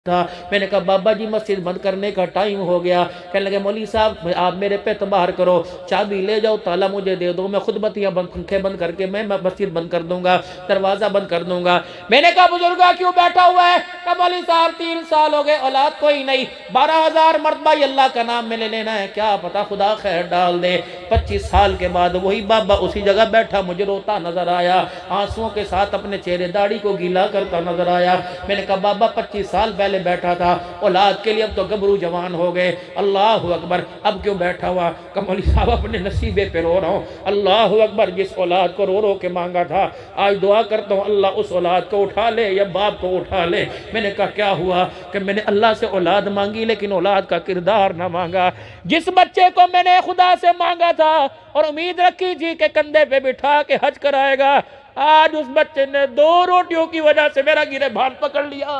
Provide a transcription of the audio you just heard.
था। मैंने कहा बाबा जी मस्जिद बंद करने का टाइम हो गया। कहने लगे मौलवी साहब आप मेरे पे एतबार करो, चाबी ले जाओ, ताला मुझे दे दो, मैं खुद बत्तियां बंद पंखे बंद करके मैं मस्जिद बंद कर दूंगा, दरवाजा बंद कर दूंगा। मैंने कहा बुजुर्गा क्यों बैठा हुआ है? कहा मौलवी साहब 3 साल हो गए औलाद कोई नहीं, 12,000 मरतबा अल्लाह का नाम मैंने लेना है, क्या पता खुदा खैर डाल दे। 25 साल के बाद वही बाबा उसी जगह बैठा मुझे रोता नजर आया, आंसुओं के साथ अपने चेहरे दाढ़ी को गीला करता नजर आया। मैंने कहा बाबा 25 साल पहले बैठा था औलाद के लिए, अब तो गबरू जवान हो गए, अल्लाह अकबर, अब क्यों बैठा हुआ? कमौली साहब अपने नसीबे पे रो रहा हूँ, अल्लाह अकबर, जिस औलाद को रो रो के मांगा था आज दुआ करता हूँ अल्लाह उस औलाद को उठा ले या बाप को उठा ले। मैंने कहा क्या हुआ? कि मैंने अल्लाह से औलाद मांगी लेकिन औलाद का किरदार ना मांगा। जिस बच्चे को मैंने खुदा से मांगा था और उम्मीद रखी थी कि कंधे पे बिठा के हज कराएगा, आज उस बच्चे ने 2 रोटियों की वजह से मेरा गिरेबान पकड़ लिया।